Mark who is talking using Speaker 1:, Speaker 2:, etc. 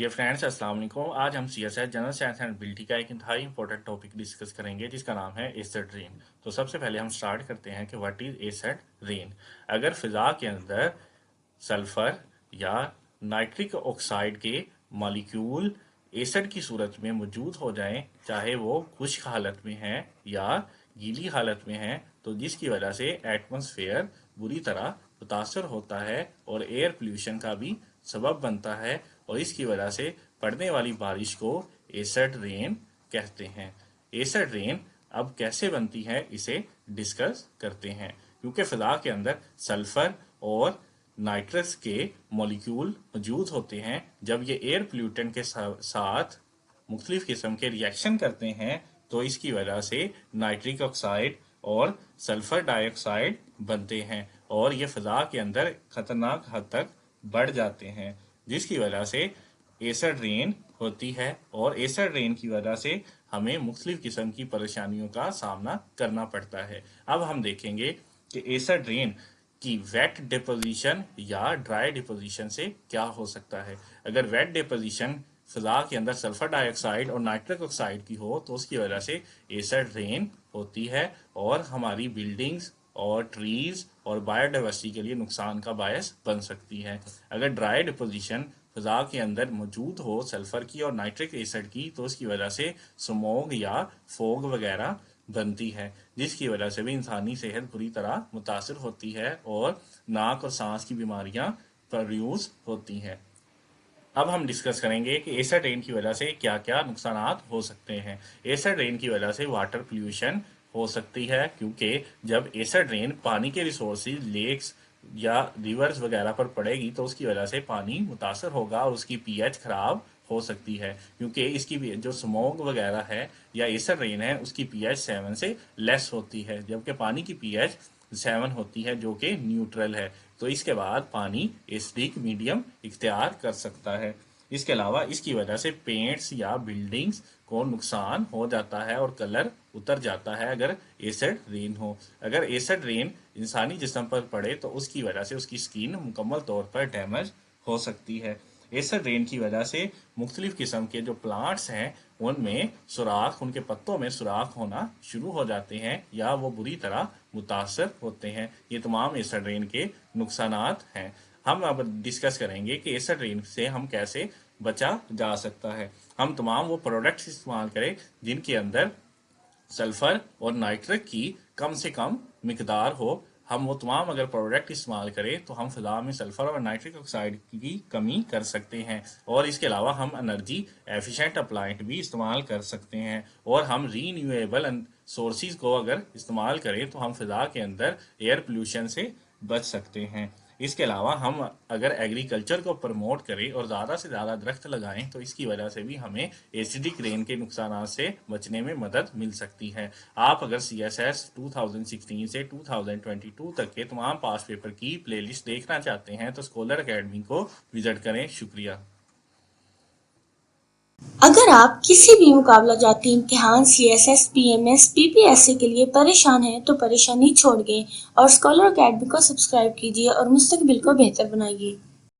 Speaker 1: Dear friends, अस्सलाम वालेकुम। आज हम CSS general science and ability का एक इंतहाई इंपॉर्टेंट टॉपिक डिस्कस करेंगे जिसका नाम है एसिड रेन। तो सबसे पहले हम स्टार्ट करते हैं कि व्हाट इज एसिड रेन। अगर फिजा के अंदर सल्फर या नाइट्रिक ऑक्साइड के मॉलिक्यूल एसिड की सूरत में मौजूद हो जाएं, चाहे वो खुश्क हालत में हैं या गीली हालत में हैं, तो जिसकी वजह से एटमॉस्फेयर बुरी तरह मुतासर होता है और एयर पोल्यूशन का भी सबब बनता है, और इसकी वजह से पड़ने वाली बारिश को एसिड रेन कहते हैं। एसिड रेन अब कैसे बनती है इसे डिस्कस करते हैं। क्योंकि फिजा के अंदर सल्फर और नाइट्रस के मॉलिक्यूल मौजूद होते हैं, जब ये एयर पोल्यूटेंट के साथ मुख्तलिफ किस्म के रिएक्शन करते हैं तो इसकी वजह से नाइट्रिक ऑक्साइड और सल्फर डाइऑक्साइड बनते हैं और ये फिजा के अंदर खतरनाक हद तक बढ़ जाते हैं, जिसकी वजह से एसिड रेन होती है। और एसिड रेन की वजह से हमें मुख्तलिफ किस्म की परेशानियों का सामना करना पड़ता है। अब हम देखेंगे कि एसिड रेन की वेट डिपोजिशन या ड्राई डिपोजिशन से क्या हो सकता है। अगर वेट डिपोजिशन फिजा के अंदर सल्फर डाइऑक्साइड और नाइट्रिक ऑक्साइड की हो तो उसकी वजह से एसिड रेन होती है और हमारी बिल्डिंग्स और ट्रीज और बायोडाइवर्सिटी के लिए नुकसान का बायस बन सकती है। अगर ड्राई डिपोजिशन फिजा के अंदर मौजूद हो सल्फर की और नाइट्रिक एसिड की तो उसकी वजह से स्मोग या फोग वगैरह बनती है, जिसकी वजह से भी इंसानी सेहत बुरी तरह मुतासर होती है और नाक और सांस की बीमारियां प्रोड्यूस होती हैं। अब हम डिस्कस करेंगे कि एसिड रेन की वजह से क्या क्या नुकसान हो सकते हैं। एसिड रेन की वजह से वाटर पोल्यूशन हो सकती है, क्योंकि जब एसिड रेन पानी के रिसोर्सेज लेक्स या रिवर्स वगैरह पर पड़ेगी तो उसकी वजह से पानी मुतासर होगा और उसकी पीएच खराब हो सकती है, क्योंकि इसकी जो स्मोग वगैरह है या एसिड रेन है उसकी पीएच 7 से लेस होती है, जबकि पानी की पीएच 7 होती है जो कि न्यूट्रल है। तो इसके बाद पानी एसिडिक मीडियम इख्तियार कर सकता है। इसके अलावा इसकी वजह से पेंट्स या बिल्डिंग्स को नुकसान हो जाता है और कलर उतर जाता है अगर एसिड रेन हो। अगर एसिड रेन इंसानी जिस्म पर पड़े तो उसकी वजह से उसकी स्किन मुकम्मल तौर पर डैमेज हो सकती है। एसिड रेन की वजह से मुख्तलिफ किस्म के जो प्लांट्स हैं उनमें सुराख, उनके पत्तों में सुराख होना शुरू हो जाते हैं या वो बुरी तरह मुतासर होते हैं। ये तमाम एसिड रेन के नुकसानात हैं। हम अब डिस्कस करेंगे कि एसिड रेन से हम कैसे बचा जा सकता है। हम तमाम वो प्रोडक्ट्स इस्तेमाल करें जिनके अंदर सल्फर और नाइट्रिक की कम से कम मिकदार हो। हम वो तमाम अगर प्रोडक्ट इस्तेमाल करें तो हम फिजा में सल्फर और नाइट्रिक ऑक्साइड की कमी कर सकते हैं। और इसके अलावा हम एनर्जी एफिशिएंट अप्लायंट भी इस्तेमाल कर सकते हैं और हम रीन्यूएबल सोर्सेज को अगर इस्तेमाल करें तो हम फिजा के अंदर एयर पोल्यूशन से बच सकते हैं। इसके अलावा हम अगर एग्रीकल्चर को प्रमोट करें और ज़्यादा से ज़्यादा दरख्त लगाएं तो इसकी वजह से भी हमें एसिडिक रेन के नुकसान से बचने में मदद मिल सकती है। आप अगर CSS 2016 से 2022 तक के तमाम पास पेपर की प्लेलिस्ट देखना चाहते हैं तो स्कॉलर एकेडमी को विजिट करें। शुक्रिया।
Speaker 2: अगर आप किसी भी मुकाबला जाती इम्तिहान CSS, PMS, PPSC के लिए परेशान हैं तो परेशानी छोड़ गए और स्कॉलर अकेडमी को सब्सक्राइब कीजिए और मुस्तकबिल को बेहतर बनाइए।